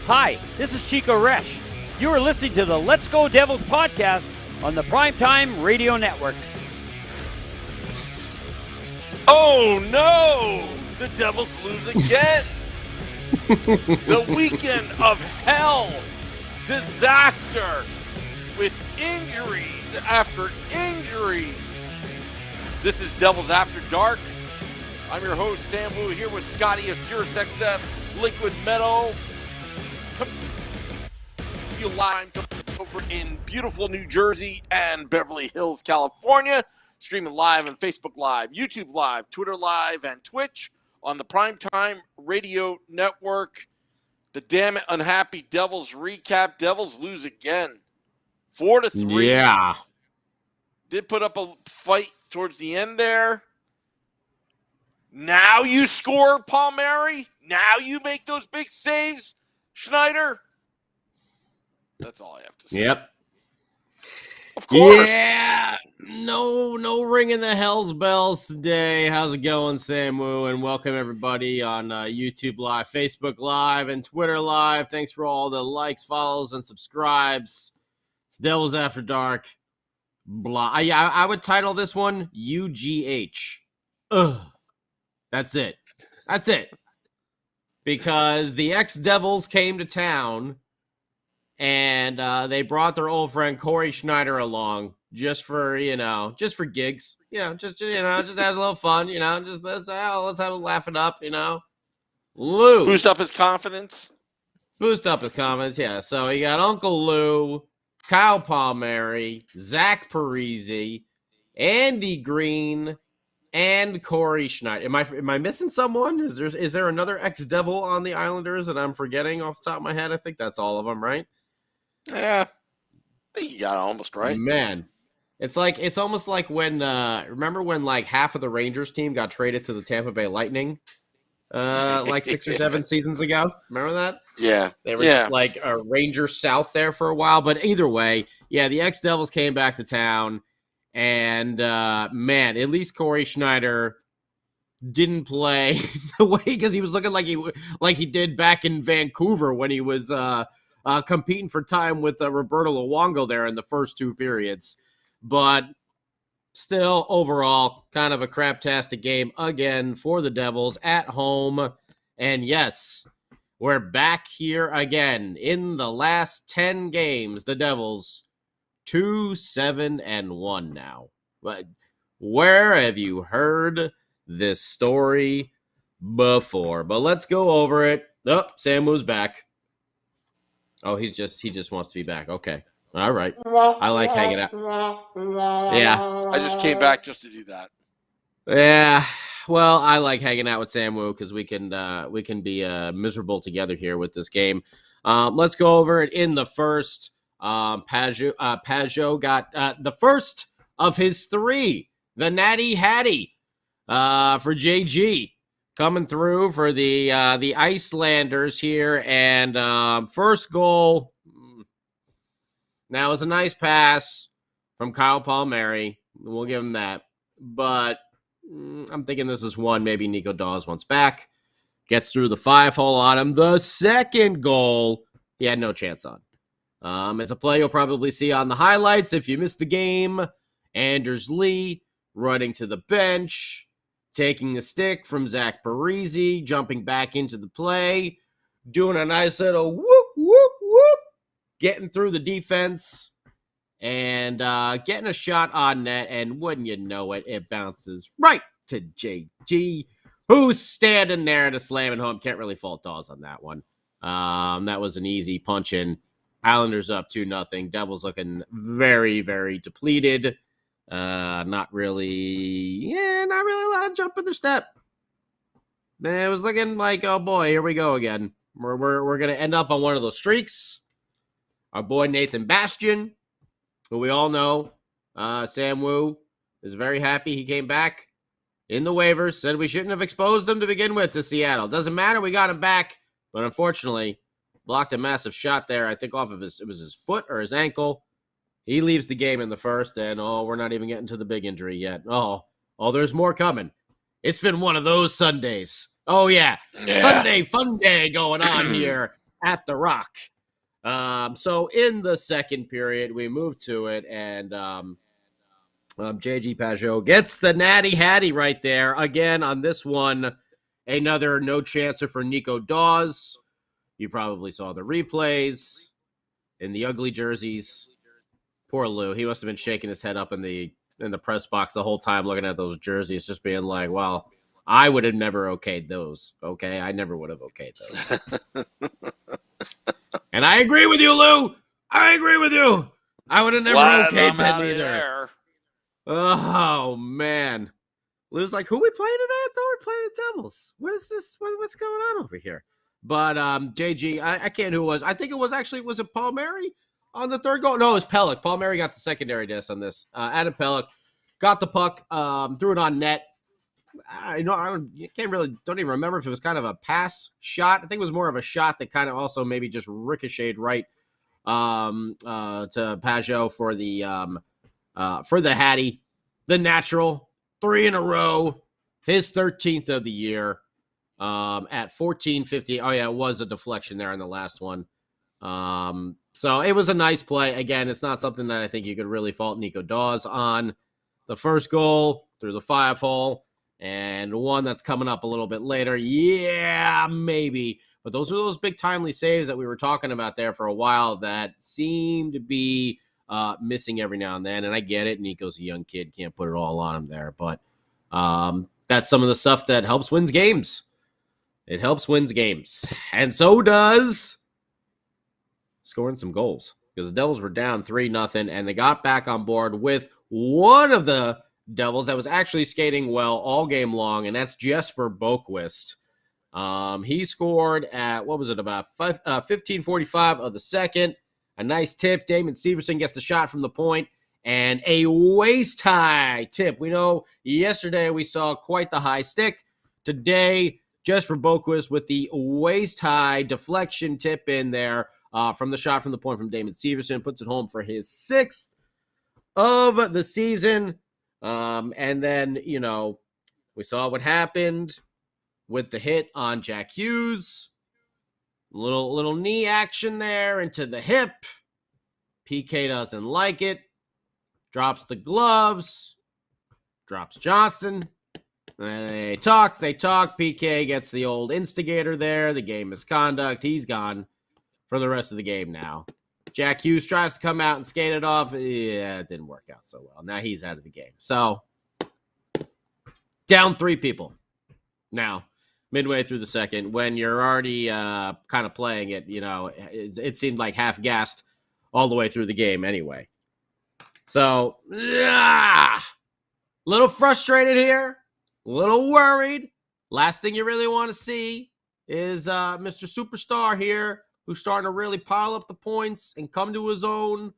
Hi, this is Chico Resch. You are listening to the Let's Go Devils podcast on the Primetime Radio Network. Oh no! The Devils lose again! The weekend of hell! Disaster! With injuries after injuries! This is Devils After Dark. I'm your host, Sam Wu, here with Scotty of SiriusXM Liquid Metal. You live over in beautiful New Jersey and Beverly Hills, California. Streaming live on Facebook Live, YouTube Live, Twitter Live, and Twitch on the Primetime Radio Network. The damn it unhappy Devils recap. Devils lose again. 4-3. Yeah. Did put up a fight towards the end there. Now you score, Palmieri. Now you make those big saves, Schneider. That's all I have to say. Yep. Of course. Yeah. No ringing the hell's bells today. How's it going, Sam Wu? And welcome everybody on YouTube Live, Facebook Live, and Twitter Live. Thanks for all the likes, follows, and subscribes. It's Devils After Dark. Blah. I would title this one UGH. Ugh. That's it. Because the ex-Devils came to town and they brought their old friend Corey Schneider along just for gigs. Just have a little fun, just let's have a laugh it up, Lou. Boost up his confidence. Yeah. So you got Uncle Lou, Kyle Palmieri, Zach Parise, Andy Green, and Corey Schneider. Am I missing someone? Is there another ex-Devil on the Islanders that I'm forgetting off the top of my head? I think that's all of them, right? Yeah. I think you got it almost right. Man. It's almost like when remember when like half of the Rangers team got traded to the Tampa Bay Lightning like 6 or 7 seasons ago? Remember that? Yeah. They were just like a Rangers South there for a while, but either way, yeah, the ex-Devils came back to town. And, man, at least Corey Schneider didn't play the way because he was looking like he did back in Vancouver when he was competing for time with Roberto Luongo there in the first 2 periods. But still, overall, kind of a craptastic game again for the Devils at home. And, yes, we're back here again in the last 10 games. The Devils 2-7-1 now. But where have you heard this story before? But let's go over it. Oh, Samu's back. Oh, he just wants to be back. Okay. All right. I like hanging out. Yeah. I just came back just to do that. Yeah. Well, I like hanging out with Samu because we can be miserable together here with this game. Let's go over it in the first. Pajot got the first of his 3, the Natty Hattie for JG coming through for the Icelanders here, and first goal. Now it was a nice pass from Kyle Palmieri. We'll give him that, but I'm thinking this is one maybe Nico Dawes wants back. Gets through the 5-hole on him. The second goal he had no chance on. It's a play you'll probably see on the highlights if you missed the game. Anders Lee running to the bench, taking a stick from Zach Parise, jumping back into the play, doing a nice little whoop, whoop, whoop, getting through the defense, and getting a shot on net, and wouldn't you know it, it bounces right to JG, who's standing there to slam it home. Can't really fault Dawes on that one. That was an easy punch-in. Islanders up 2-0. Devils looking very, very depleted. Not really a lot of jump in their step. It was looking like, oh boy, here we go again. We're gonna end up on one of those streaks. Our boy Nathan Bastian, who we all know, Sam Wu, is very happy he came back in the waivers. Said we shouldn't have exposed him to begin with to Seattle. Doesn't matter, we got him back, but unfortunately, blocked a massive shot there, I think off of his foot or his ankle. He leaves the game in the first, and we're not even getting to the big injury yet. Oh, there's more coming. It's been one of those Sundays. Oh, yeah. Sunday fun day going on here at the Rock. So in the second period, we move to it, and JG Pajot gets the natty hattie right there. Again, on this one, another no chancer for Nico Dawes. You probably saw the replays in the ugly jerseys. Poor Lou. He must have been shaking his head up in the press box the whole time looking at those jerseys, just being like, well, I would have never okayed those. Okay, I never would have okayed those. And I agree with you, Lou. I agree with you. I would have never okayed them either. There. Oh, man. Lou's like, who we playing today? I thought we were playing the Devils. What is this? What's going on over here? But JG, I can't who it was. I think it was it Palmieri on the third goal? No, it was Pelech. Palmieri got the secondary disc on this. Adam Pelech got the puck, threw it on net. Don't even remember if it was kind of a pass shot. I think it was more of a shot that kind of also maybe just ricocheted right to Pajot for the Hattie, the natural 3 in a row, his 13th of the year at 14:50. Oh yeah, it was a deflection there on the last one. So it was a nice play. Again, it's not something that I think you could really fault Nico Dawes on. The first goal through the 5-hole. And one that's coming up a little bit later. Yeah, maybe. But those are those big timely saves that we were talking about there for a while that seem to be missing every now and then. And I get it. Nico's a young kid. Can't put it all on him there. But that's some of the stuff that helps wins games. It helps wins games. And so does scoring some goals. Because the Devils were down 3-0. And they got back on board with one of the Devils that was actually skating well all game long, and that's Jesper Boqvist. He scored at, about 15:45 of the second. A nice tip. Damon Severson gets the shot from the point, and a waist-high tip. We know yesterday we saw quite the high stick. Today, Jesper Boqvist with the waist-high deflection tip in there from the shot from the point from Damon Severson. Puts it home for his 6th of the season. And then, we saw what happened with the hit on Jack Hughes. Little knee action there into the hip. PK doesn't like it. Drops the gloves. Drops Johnston. They talk. PK gets the old instigator there. The game misconduct. He's gone for the rest of the game now. Jack Hughes tries to come out and skate it off. Yeah, it didn't work out so well. Now he's out of the game. So, down 3 people. Now, midway through the second, when you're already kind of playing it, it seemed like half-gassed all the way through the game anyway. So, little frustrated here. A little worried. Last thing you really want to see is Mr. Superstar here, who's starting to really pile up the points and come to his own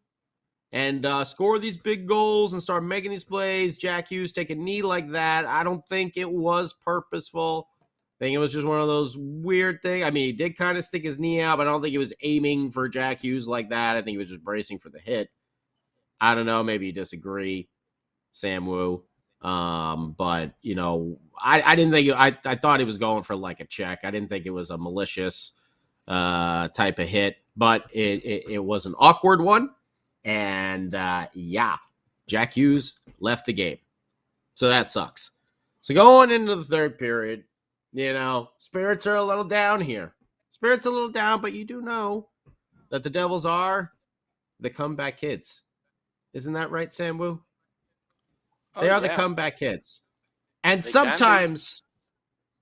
and score these big goals and start making these plays. Jack Hughes take a knee like that. I don't think it was purposeful. I think it was just one of those weird things. I mean, he did kind of stick his knee out, but I don't think he was aiming for Jack Hughes like that. I think he was just bracing for the hit. I don't know. Maybe you disagree, Sam Wu. But, I didn't think I thought he was going for like a check. I didn't think it was a malicious type of hit, but it was an awkward one. And Jack Hughes left the game. So that sucks. So going into the third period, spirits are a little down here. Spirits a little down, but you do know that the Devils are the comeback kids. Isn't that right, Sam Wu? They are the comeback kids. And they sometimes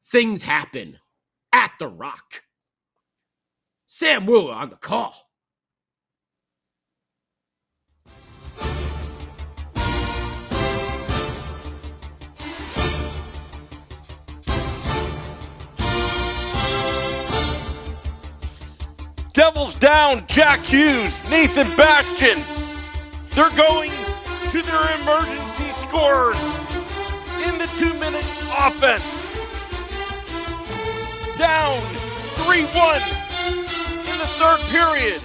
things happen at the Rock. Sam Wu on the call. Devils down, Jack Hughes, Nathan Bastian. They're going to their emergency scorers in the 2-minute offense. Down 3-1 in the third period.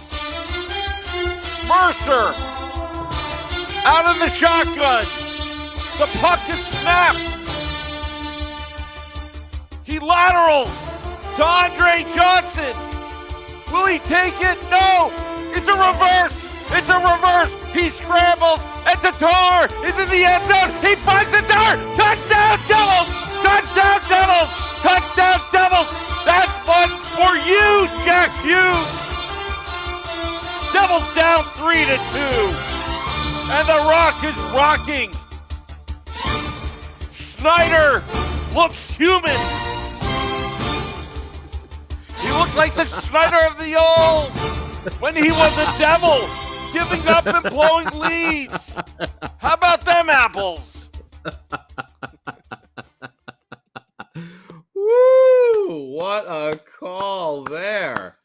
Mercer out of the shotgun. The puck is snapped. He laterals to Andre Johnson. Will he take it? No! It's a reverse! It's a reverse! He scrambles, and Tatar is in the end zone! He finds the dart! Touchdown, Devils! Touchdown, Devils! Touchdown, Devils! That's one for you, Jack Hughes! Devils down 3-2. And the Rock is rocking. Snyder looks human. He looks like the Snyder of the old when he was a Devil, giving up and blowing leads. How about them apples? Woo! What a call there.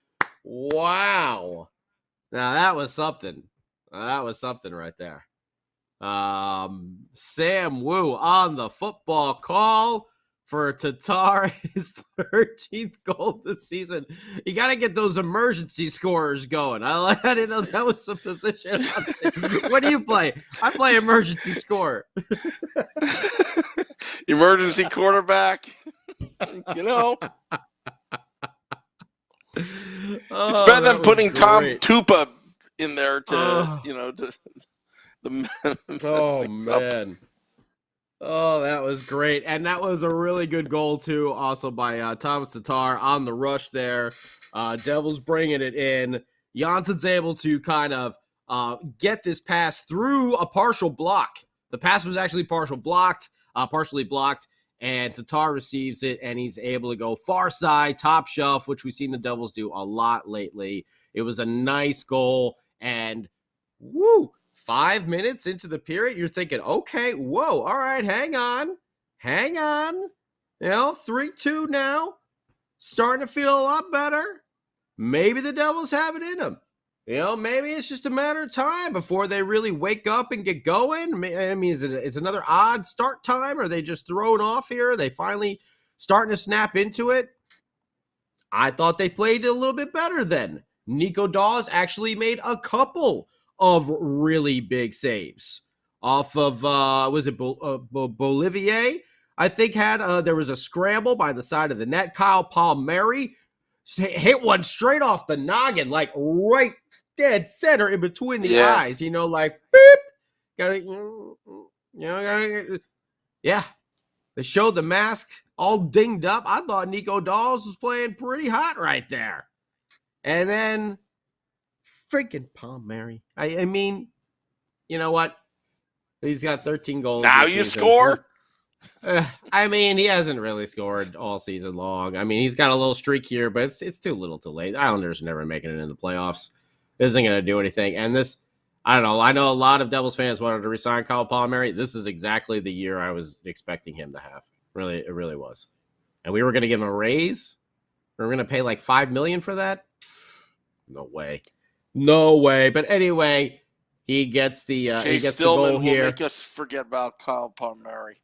Wow. Now that was something. That was something right there. Sam Wu on the football call for Tatar, his 13th goal this season. You got to get those emergency scorers going. I didn't know that was some position. What do you play? I play emergency scorer. Emergency quarterback. You know. It's better than putting Tom Tupa in there to oh man. Oh, that was great. And that was a really good goal too, also by Thomas Tatar on the rush there. Devils bringing it in. Janssen's able to kind of get this pass through a partial block. The pass was actually partially blocked, and Tatar receives it, and he's able to go far side, top shelf, which we've seen the Devils do a lot lately. It was a nice goal, and 5 minutes into the period, you're thinking, okay, whoa, all right, hang on. 3-2 now. Starting to feel a lot better. Maybe the Devils have it in them. Maybe it's just a matter of time before they really wake up and get going. I mean, it's another odd start time? Or are they just thrown off here? Are they finally starting to snap into it? I thought they played a little bit better then. Nico Dawes actually made a couple of really big saves off of, Bolivier? I think there was a scramble by the side of the net. Kyle Palmieri hit one straight off the noggin, like right dead center in between the eyes, like beep. Yeah. They showed the mask all dinged up. I thought Nico Dawes was playing pretty hot right there. And then freaking Palmieri. I mean, you know what? He's got 13 goals. Now you score? I mean, he hasn't really scored all season long. I mean, he's got a little streak here, but it's too little too late. Islanders are never making it in the playoffs. Isn't going to do anything. And this, I don't know. I know a lot of Devils fans wanted to resign Kyle Palmieri. This is exactly the year I was expecting him to have. Really, it really was. And we were going to give him a raise. We were going to pay like $5 million for that. No way. But anyway, he gets the goal here. Will make us forget about Kyle Palmieri.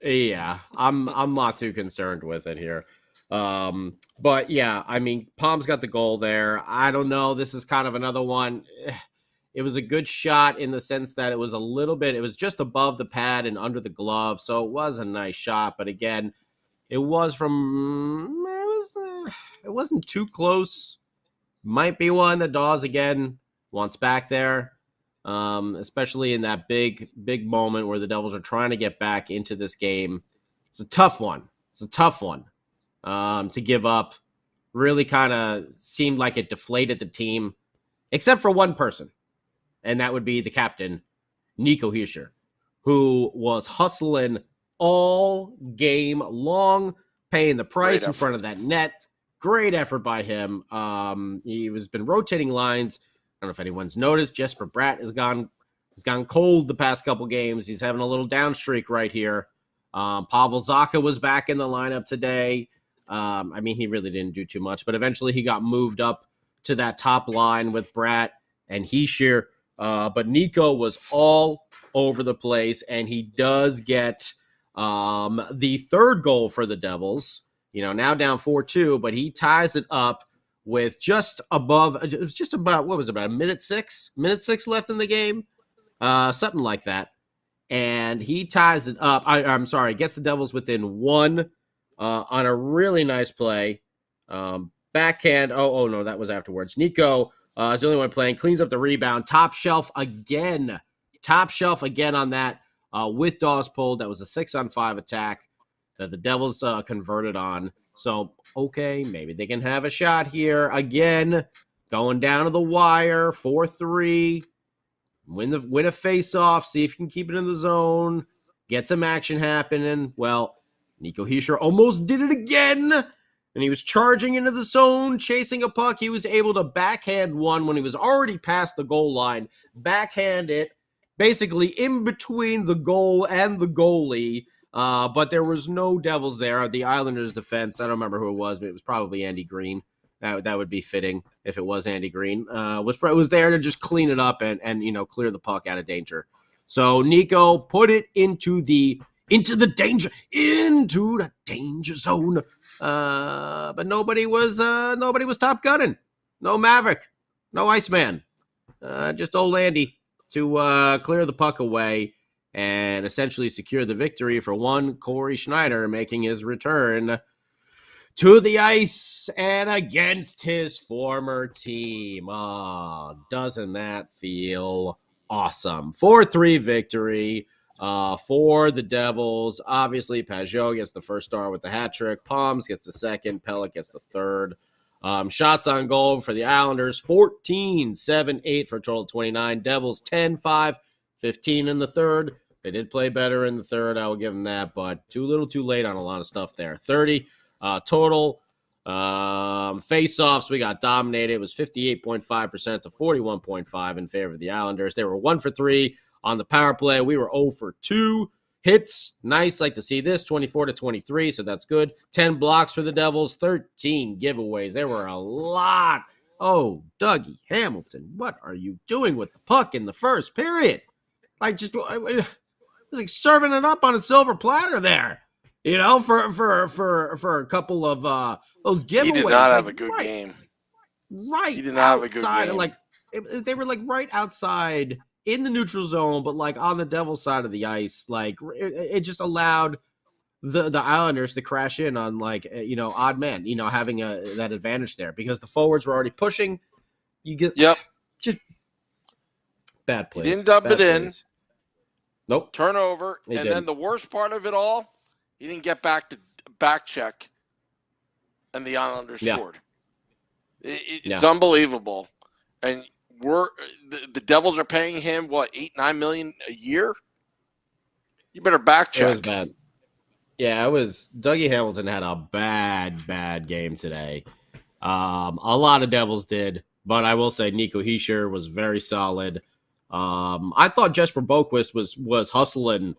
Yeah, I'm not too concerned with it here. But yeah, I mean, Palm's got the goal there. I don't know. This is kind of another one. It was a good shot in the sense that it was just above the pad and under the glove. So it was a nice shot. But again, it wasn't too close. Might be one that Dawes again wants back there. Especially in that big moment where the Devils are trying to get back into this game. It's a tough one. To give up. Really kind of seemed like it deflated the team, except for one person, and that would be the captain, Nico Hischier, who was hustling all game long, paying the price in front of that net. Great effort by him. He has been rotating lines. I don't know if anyone's noticed. Jesper Bratt has gone cold the past couple games. He's having a little down streak right here. Pavel Zacha was back in the lineup today. I mean, he really didn't do too much, but eventually he got moved up to that top line with Bratt and Hischier. But Nico was all over the place, and he does get the third goal for the Devils. Now down 4-2, but he ties it up with just about a minute six left in the game, something like that. And he ties it up. I'm sorry, gets the Devils within one on a really nice play. backhand. Oh no, that was afterwards. Nico is the only one playing. Cleans up the rebound. Top shelf again on that with Dawes pulled. That was a 6-on-5 attack that the Devils converted on. So, okay, maybe they can have a shot here. Again, going down to the wire, 4-3. Win a face-off, see if you can keep it in the zone, get some action happening. Well, Nico Hischier almost did it again, and he was charging into the zone, chasing a puck. He was able to backhand one when he was already past the goal line, backhand it, basically in between the goal and the goalie, but there was no Devils there. The Islanders' defense, I don't remember who it was, but it was probably Andy Green. That would be fitting if it was Andy Green. Was there to just clean it up and clear the puck out of danger. So Nico put it into the danger zone. But nobody was top gunning. No Maverick, no Iceman, just old Andy to clear the puck away and essentially secure the victory for one Corey Schneider making his return to the ice and against his former team. Oh, doesn't that feel awesome? 4-3 victory for the Devils. Obviously, Pajot gets the first star with the hat trick. Palms gets the second. Pellet gets the third. Shots on goal for the Islanders, 14, 7, 8 for a total of 29. Devils, 10, 5, 15 in the third. They did play better in the third. I will give them that, but too little too late on a lot of stuff there. 30 total face-offs. We got dominated. It was 58.5% to 41.5 in favor of the Islanders. They were 1 for 3 on the power play. We were 0 for 2. Hits, nice. Like to see this, 24 to 23, so that's good. 10 blocks for the Devils, 13 giveaways. There were a lot. Oh, Dougie Hamilton, what are you doing with the puck in the first period? I was like serving it up on a silver platter there, for a couple of those giveaways. He did not have a good game. Right, he did not have a good game. Like they were like right outside in the neutral zone, but like on the Devils side of the ice, like it just allowed the Islanders to crash in on like odd man, having that advantage there because the forwards were already pushing. You get just bad plays. He didn't dump it in. Nope. Turnover, and then the worst part of it all, he didn't get back to back check, and the Islanders scored. It's unbelievable, and the Devils are paying him what, $8-9 million a year. You better back check. It was bad. Yeah, it was. Dougie Hamilton had a bad game today. A lot of Devils did, but I will say Nico Hischier was very solid. I thought Jesper Boquist was hustling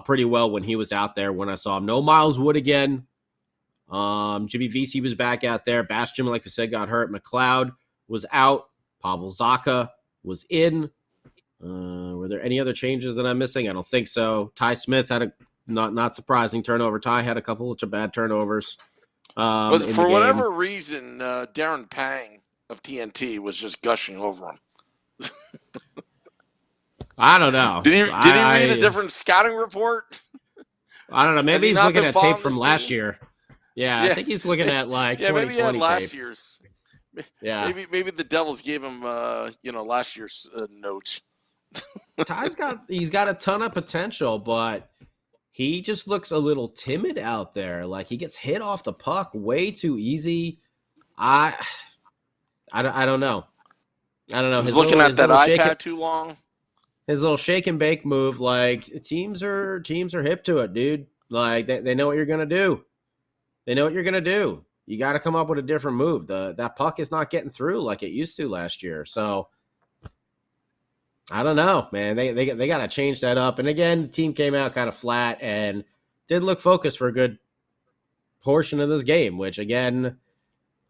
pretty well when he was out there when I saw him. No Miles Wood again. Jimmy Vesey was back out there. Bastian, like I said, got hurt. McLeod was out. Pavel Zacha was in. Were there any other changes that I'm missing? I don't think so. Ty Smith had a not surprising turnover. Ty had a couple of bad turnovers. But for whatever reason, Darren Pang of TNT was just gushing over him. I don't know. Did he read a different scouting report? I don't know. Maybe he's looking at tape from last year. Yeah, I think he's looking at like 2020 maybe he had last tape. Year's. Yeah, maybe the Devils gave him last year's notes. Ty's got a ton of potential, but he just looks a little timid out there. Like he gets hit off the puck way too easy. I don't know. I don't know. He's looking at that iPad too long. His little shake and bake move, like teams are hip to it, dude. Like they know what you're gonna do. They know what you're gonna do. You got to come up with a different move. That puck is not getting through like it used to last year. So I don't know, man. They got to change that up. And again, the team came out kind of flat and didn't look focused for a good portion of this game. Which again,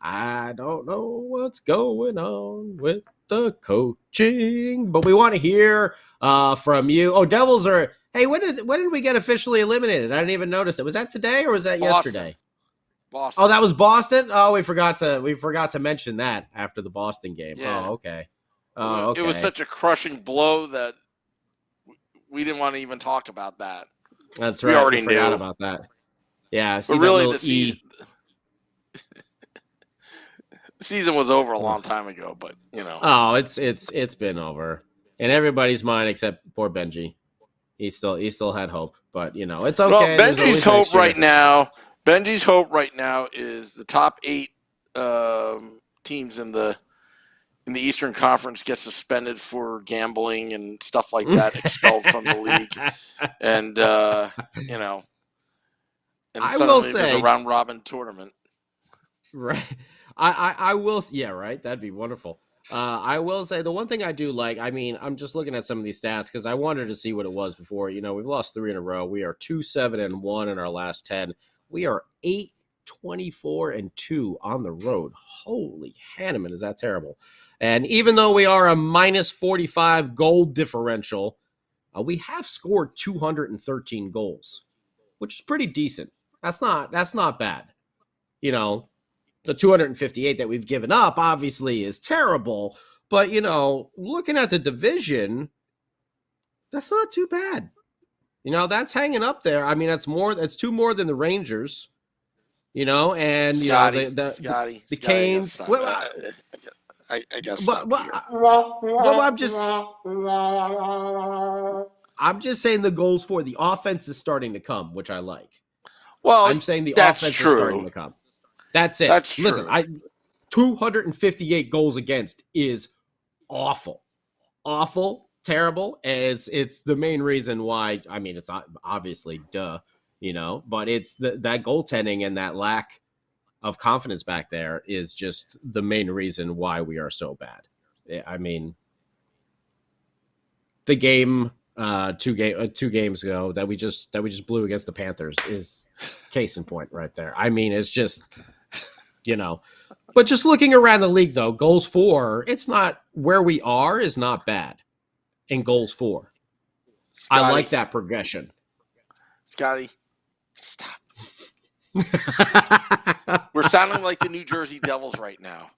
I don't know what's going on with the coaching, but we want to hear from you. Oh, Devils are. Hey, when did we get officially eliminated? I didn't even notice it. Was that today or was that yesterday? Boston. Oh, that was Boston. Oh, we forgot to mention that after the Boston game. Yeah. Oh, okay. Oh, okay. It was such a crushing blow that we didn't want to even talk about that. That's right. We already forgot knew about that. Yeah, but really, the season. The season was over a long time ago, but Oh, it's been over in everybody's mind except poor Benji. He still had hope, but it's okay. Well, There's always next year. Benji's hope right now is the top 8 teams in the Eastern Conference get suspended for gambling and stuff like that, expelled from the league, and and I suddenly will there's say, a round robin tournament. right? I will, yeah, right. That'd be wonderful. I will say the one thing I do like. I mean, I'm just looking at some of these stats because I wanted to see what it was before. We've lost 3 in a row. We are 2-7-1 in our last 10. We are 8-24-2 on the road. Holy Hanneman, is that terrible? And even though we are a -45 goal differential, we have scored 213 goals, which is pretty decent. That's not bad. The 258 that we've given up obviously is terrible, but looking at the division, that's not too bad. That's hanging up there. I mean, that's 2 more than the Rangers. And Scotty, the Canes. I guess. I'm just saying the goals for the offense is starting to come, which I like. Well, I'm saying the offense is starting to come. That's it. That's true. Listen, 258 goals against is awful, terrible, and it's the main reason why. I mean, it's obviously but it's that goaltending and that lack of confidence back there is just the main reason why we are so bad. I mean, the game 2 games ago that we just blew against the Panthers is case in point right there. I mean, it's just. But just looking around the league, though, goals for, it's not where we are is not bad in goals for. Scotty, I like that progression. Scotty, stop. We're sounding like the New Jersey Devils right now.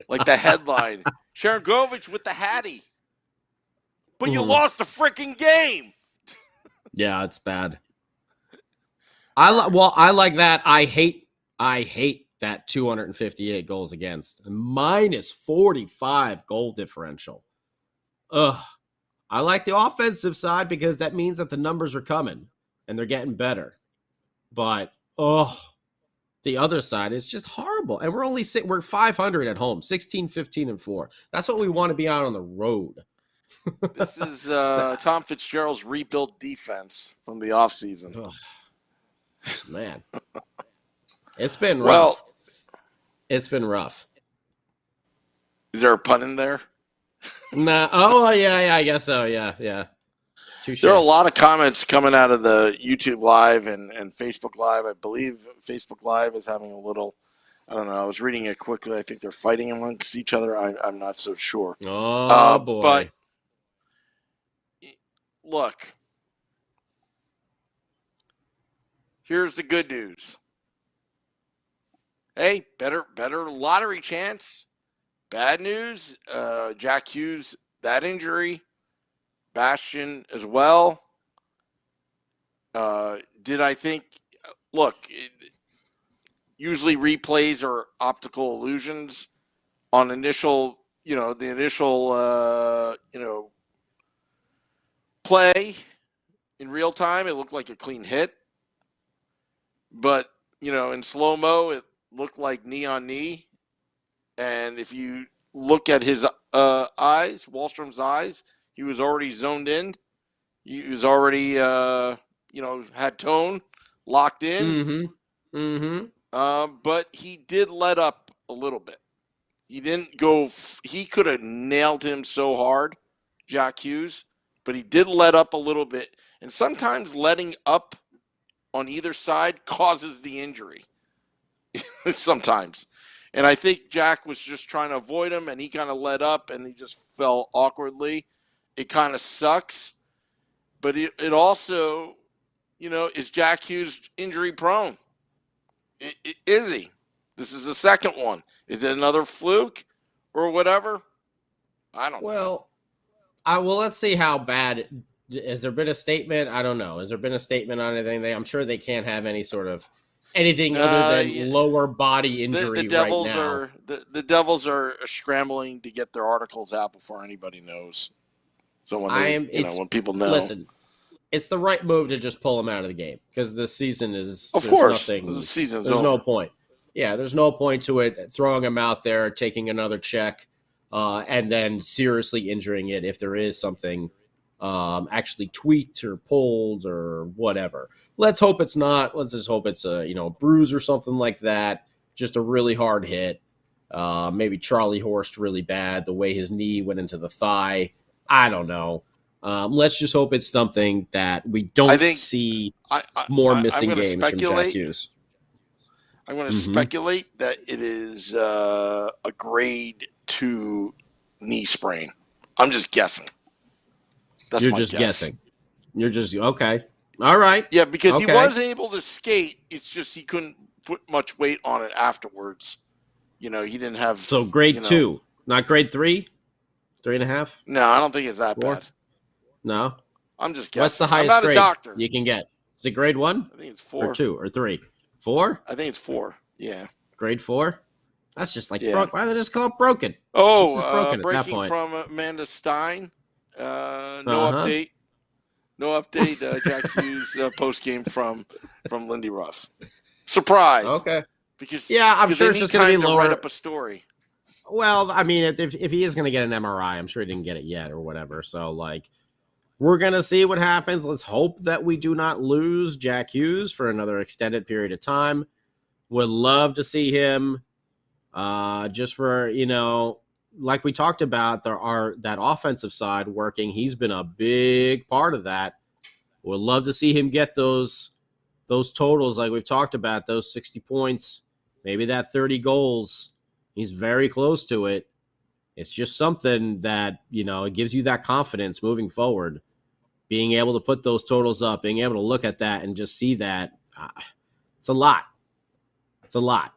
Like the headline, Sharon Govich with the Hattie. But you lost the freaking game. Yeah, it's bad. I like that. I hate that 258 goals against, -45 goal differential. Ugh. I like the offensive side because that means that the numbers are coming and they're getting better. But the other side is just horrible. And we're 500 at home, 16-15-4. That's what we want to be out on the road. This is Tom Fitzgerald's rebuilt defense from the offseason. Man. It's been rough. Well, it's been rough. Is there a pun in there? Nah. Oh, yeah, I guess so. Yeah. Touché. There are a lot of comments coming out of the YouTube Live and Facebook Live. I believe Facebook Live is having a little, I don't know. I was reading it quickly. I think they're fighting amongst each other. I'm not so sure. Oh, boy. But, look, here's the good news. Hey, better lottery chance. Bad news, Jack Hughes, that injury. Bastian as well. Did I think, look, usually replays are optical illusions on initial, the initial, play in real time. It looked like a clean hit. But, in slow-mo, it looked like knee on knee. And if you look at his eyes, Wallstrom's eyes, he was already zoned in. He was already, had tone locked in. But he did let up a little bit. He didn't go. He could have nailed him so hard, Jack Hughes, but he did let up a little bit. And sometimes letting up on either side causes the injury. Sometimes. And I think Jack was just trying to avoid him, and he kind of let up, and he just fell awkwardly. It kind of sucks. But it also, is Jack Hughes injury prone? Is he? This is the second one. Is it another fluke or whatever? I don't know. Well, let's see how bad. Has there been a statement? I don't know. Has there been a statement on anything? I'm sure they can't have any sort of anything other than lower body injury the Devils right now. are the Devils are scrambling to get their articles out before anybody knows. So when when people know, listen, it's the right move to just pull him out of the game because this season is of course the season's there's over. no point. Yeah, there's no point to it. Throwing him out there, taking another check, and then seriously injuring it if there is something actually tweaked or pulled or whatever. Let's hope it's not. Let's just hope it's a bruise or something like that. Just a really hard hit. Maybe Charlie horsed really bad the way his knee went into the thigh. I don't know. Let's just hope it's something that we don't see more missing games from Jack Hughes. I'm going to speculate that it is a grade 2 knee sprain. I'm just guessing. You're just guessing. You're just okay. All right. Yeah, because he was able to skate. It's just he couldn't put much weight on it afterwards. He didn't have. So grade 2, not grade 3, 3.5. No, I don't think it's that 4? bad. No. I'm just guessing. What's the highest I'm not grade a doctor. you can get? Is it grade 1? I think it's 4 or 2 or 3. 4? I think it's 4. Yeah. Grade 4. That's just like broke. Why do they just call it broken? Oh, breaking from Amanda Stein. No update. No update. Jack Hughes post game from Lindy Ruff. Surprise. Okay. Because I'm sure it's just going to be lower. Write up a story. Well, I mean, if he is going to get an MRI, I'm sure he didn't get it yet or whatever. So, we're going to see what happens. Let's hope that we do not lose Jack Hughes for another extended period of time. Would love to see him just for, like we talked about, that offensive side working. He's been a big part of that. Would love to see him get those totals like we've talked about, those 60 points, maybe that 30 goals. He's very close to it. It's just something that, it gives you that confidence moving forward. Being able to put those totals up, being able to look at that and just see that, it's a lot. It's a lot.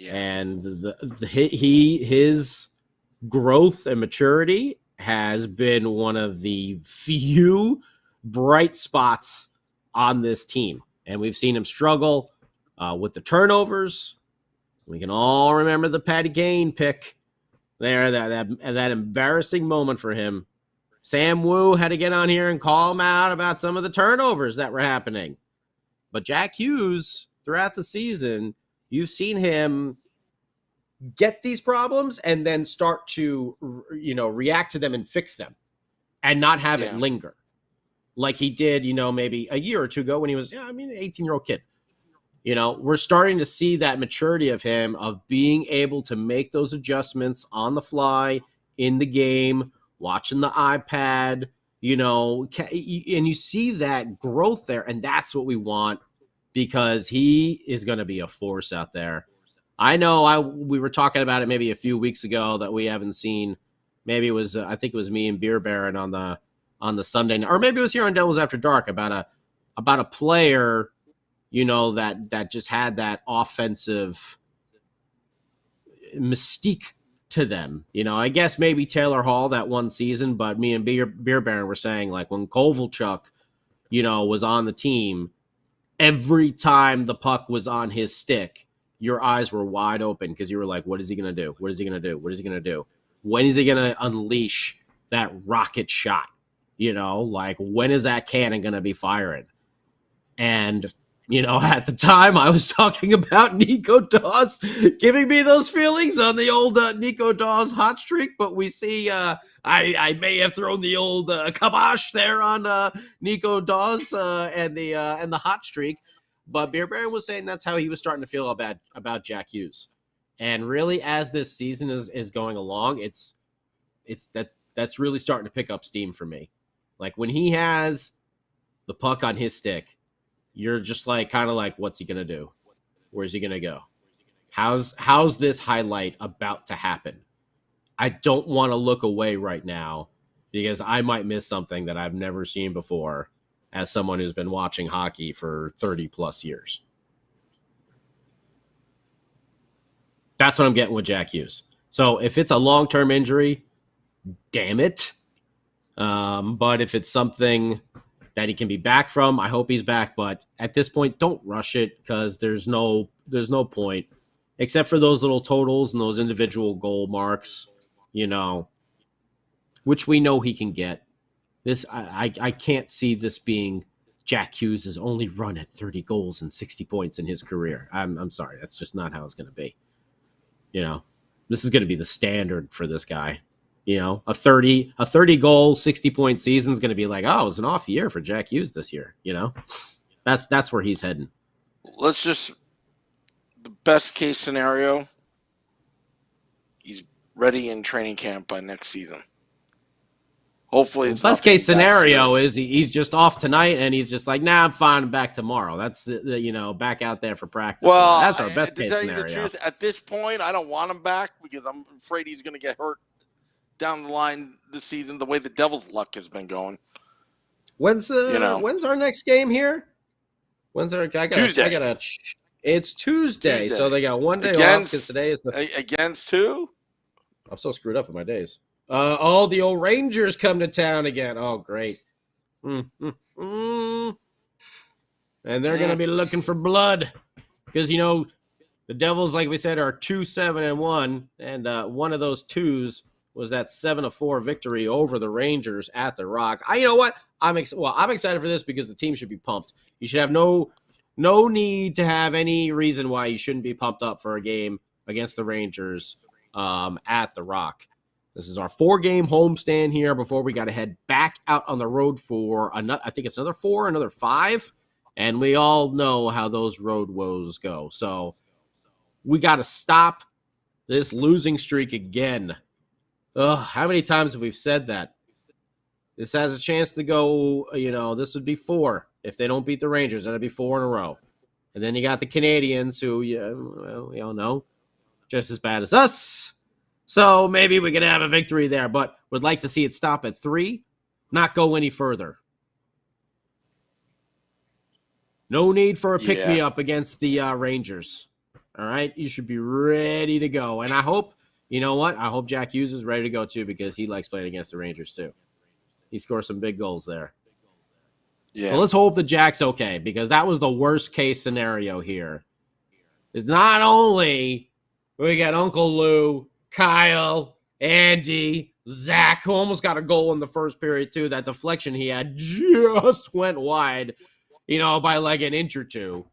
And his growth and maturity has been one of the few bright spots on this team. And we've seen him struggle with the turnovers. We can all remember the Patty Kane pick there, that embarrassing moment for him. Sam Wu had to get on here and call him out about some of the turnovers that were happening. But Jack Hughes, throughout the season, you've seen him get these problems and then start to, react to them and fix them and not have it linger like he did, maybe a year or two ago when he was, an 18-year-old kid. We're starting to see that maturity of him, of being able to make those adjustments on the fly in the game, watching the iPad, and you see that growth there. And that's what we want, because he is going to be a force out there. I know we were talking about it maybe a few weeks ago that we haven't seen. Maybe it was, I think it was me and Beer Baron on the Sunday night, or maybe it was here on Devils After Dark about a player, that just had that offensive mystique to them. I guess maybe Taylor Hall that one season, but me and Beer Baron were saying, when Kovalchuk, was on the team, every time the puck was on his stick, your eyes were wide open because you were like, what is he going to do? What is he going to do? What is he going to do? When is he going to unleash that rocket shot? When is that cannon going to be firing? And at the time I was talking about Nico Dawes giving me those feelings on the old Nico Dawes hot streak, but we see I may have thrown the old kibosh there on Nico Dawes and the hot streak, but Beer Baron was saying that's how he was starting to feel about Jack Hughes. And really, as this season is going along, that's really starting to pick up steam for me. When he has the puck on his stick, you're just kind of like, what's he going to do? Where's he going to go? How's this highlight about to happen? I don't want to look away right now because I might miss something that I've never seen before as someone who's been watching hockey for 30 plus years. That's what I'm getting with Jack Hughes. So if it's a long-term injury, damn it. But if it's something that he can be back from. I hope he's back, but at this point, don't rush it because there's no point, except for those little totals and those individual goal marks, which we know he can get. This I can't see this being Jack Hughes' only run at 30 goals and 60 points in his career. I'm sorry, that's just not how it's going to be. This is going to be the standard for this guy. A 30 goal, 60 point season is going to be like, oh, it was an off year for Jack Hughes this year. That's where he's heading. The best case scenario, he's ready in training camp by next season. Hopefully, it's best case scenario is he's just off tonight and he's just like, nah, I'm fine, I'm back tomorrow. That's back out there for practice. Well, that's our best case tell scenario. You the truth, at this point, I don't want him back because I'm afraid he's going to get hurt down the line this season. The way the Devils' luck has been going. When's our next game here? Tuesday. It's Tuesday, so they got one day off because today is against who? I'm so screwed up with my days. The old Rangers come to town again. Oh, great. And they're going to be looking for blood because, the Devils, like we said, are 2-7-1, and one of those twos was that 7-4 victory over the Rangers at the Rock. You know what? I'm excited for this because the team should be pumped. You should have no need to have any reason why you shouldn't be pumped up for a game against the Rangers at the Rock. This is our 4-game homestand here before we got to head back out on the road for another. I think it's another 4, another 5, and we all know how those road woes go. So we got to stop this losing streak again. How many times have we said that? This has a chance to go, this would be 4. If they don't beat the Rangers, that'd be 4 in a row. And then you got the Canadians who, we all know, just as bad as us. So maybe we can have a victory there, but would like to see it stop at 3, not go any further. No need for a pick-me-up against the Rangers. All right? You should be ready to go. And I hope, I hope Jack Hughes is ready to go too because he likes playing against the Rangers too. He scores some big goals there. Yeah. So let's hope the Jack's okay because that was the worst-case scenario here. It's not only we got Uncle Lou, Kyle, Andy, Zach, who almost got a goal in the first period, too. That deflection he had just went wide, by like an inch or two.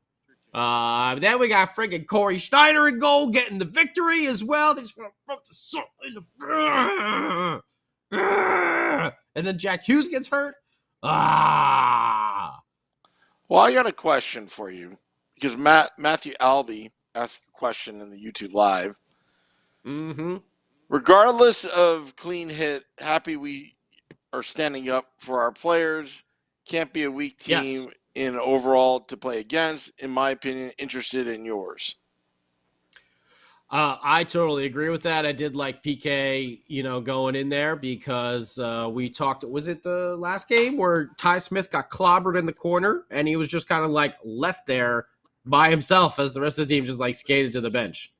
Then we got friggin' Corey Schneider in goal, getting the victory as well. They just want to rub the salt in the... And then Jack Hughes gets hurt. Well, I got a question for you because Matthew Albee asked a question in the YouTube Live. Mm-hmm. Regardless of clean hit, happy we are standing up for our players. Can't be a weak team in overall to play against. In my opinion, interested in yours. I totally agree with that. I did like PK, going in there because we talked. Was it the last game where Ty Smith got clobbered in the corner and he was just kind of like left there by himself as the rest of the team just like skated to the bench?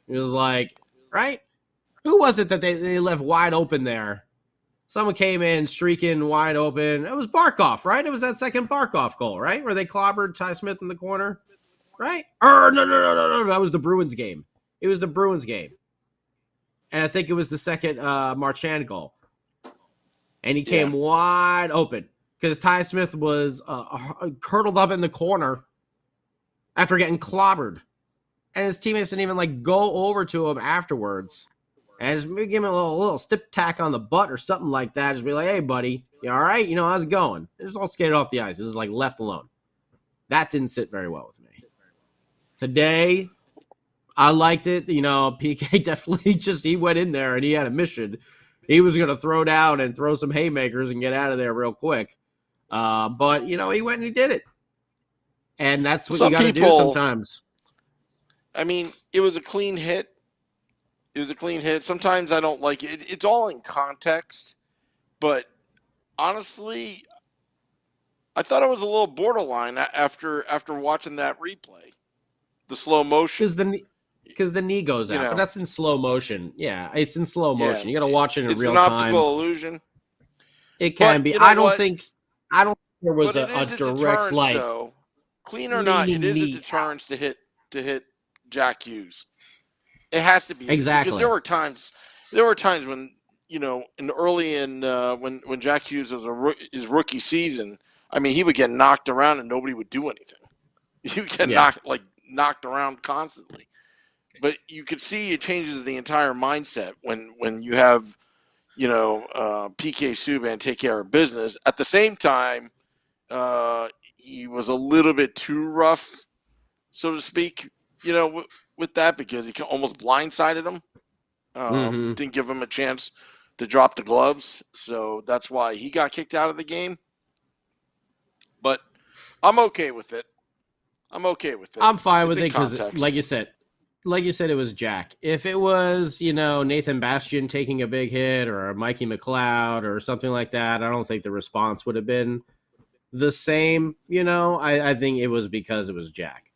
It was like. Right? Who was it that they left wide open there? Someone came in streaking wide open. It was Barkov, right? It was that second Barkov goal, right? Where they clobbered Ty Smith in the corner, right? No. That was the Bruins game. It was the Bruins game. And I think it was the second Marchand goal. And he came wide open because Ty Smith was curled up in the corner after getting clobbered. And his teammates didn't even go over to him afterwards and just maybe give him a little stip tack on the butt or something like that. Just be like, hey, buddy, you all right? How's it going? They just all skated off the ice. It was left alone. That didn't sit very well with me. Today, I liked it. PK definitely he went in there and he had a mission. He was going to throw down and throw some haymakers and get out of there real quick. But, he went and he did it. And that's what you got to do sometimes. I mean, it was a clean hit. Sometimes I don't like it. It's all in context. But honestly, I thought it was a little borderline after watching that replay. The slow motion. Because the knee goes out. But that's in slow motion. Yeah, it's in slow motion. You got to watch it in real time. It's an optical illusion. It can be. I don't there was But it a is a direct deterrence, though. Clean or not, it is a deterrence to hit Jack Hughes. It has to be Exactly. because there were times when when Jack Hughes was his rookie season. I mean, he would get knocked around and nobody would do anything. He would get knocked around constantly. But you could see it changes the entire mindset when you have PK Subban take care of business. At the same time, he was a little bit too rough, so to speak, with that because he almost blindsided him. Didn't give him a chance to drop the gloves, so that's why he got kicked out of the game. But I'm okay with it. I'm fine with it because, like you said, it was Jack. If it was, Nathan Bastian taking a big hit or Mikey McLeod or something like that, I don't think the response would have been the same. I think it was because it was Jack.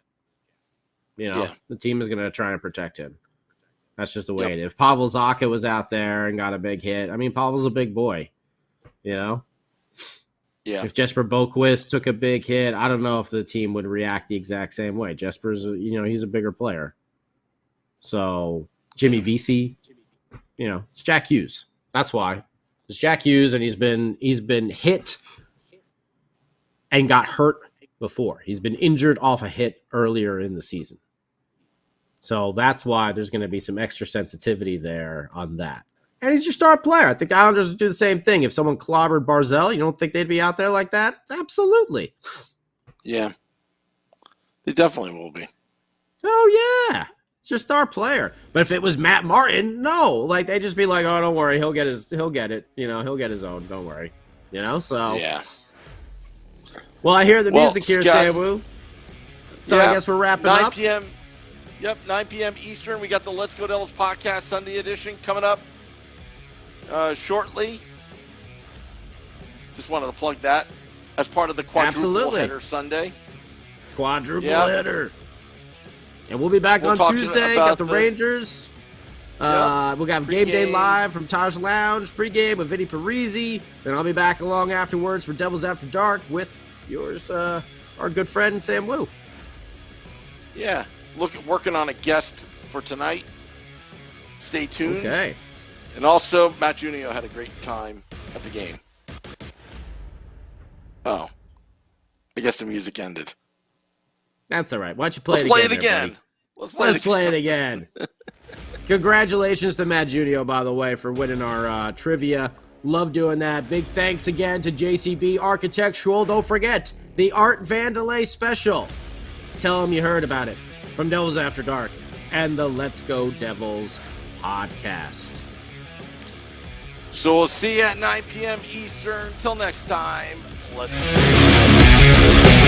The team is going to try and protect him. That's just the way it is. If Pavel Zacha was out there and got a big hit, I mean, Pavel's a big boy, Yeah. If Jesper Boquist took a big hit, I don't know if the team would react the exact same way. Jesper's, he's a bigger player. So Jimmy Vesey, it's Jack Hughes. That's why. It's Jack Hughes, and he's been hit and got hurt before. He's been injured off a hit earlier in the season. So that's why there's going to be some extra sensitivity there on that. And he's your star player. I think the Islanders would do the same thing. If someone clobbered Barzal, you don't think they'd be out there like that? Absolutely. Yeah. They definitely will be. Oh, yeah. It's your star player. But if it was Matt Martin, no. Like, they'd just be like, oh, don't worry. He'll get it. He'll get his own. Don't worry. So. Yeah. Well, I hear the music here, Samu. So I guess we're wrapping 9 up. 9 p.m. Yep, 9 p.m. Eastern. We got the Let's Go Devils podcast Sunday edition coming up shortly. Just wanted to plug that as part of the quadruple header Sunday. Quadruple header. And we'll be back on Tuesday. Got the Rangers. We'll have Game Day Live from Taj Lounge pregame with Vinny Parisi. Then I'll be back along afterwards for Devils After Dark with yours, our good friend Sam Wu. Yeah. Working on a guest for tonight. Stay tuned. Okay. And also, Matt Junio had a great time at the game. Oh. I guess the music ended. That's all right. Why don't you play it again? Let's play it again. Congratulations to Matt Junio, by the way, for winning our trivia. Love doing that. Big thanks again to JCB Architectural. Don't forget, the Art Vandalay special. Tell them you heard about it. From Devils After Dark and the Let's Go Devils podcast. So we'll see you at 9 p.m. Eastern. Till next time, let's go.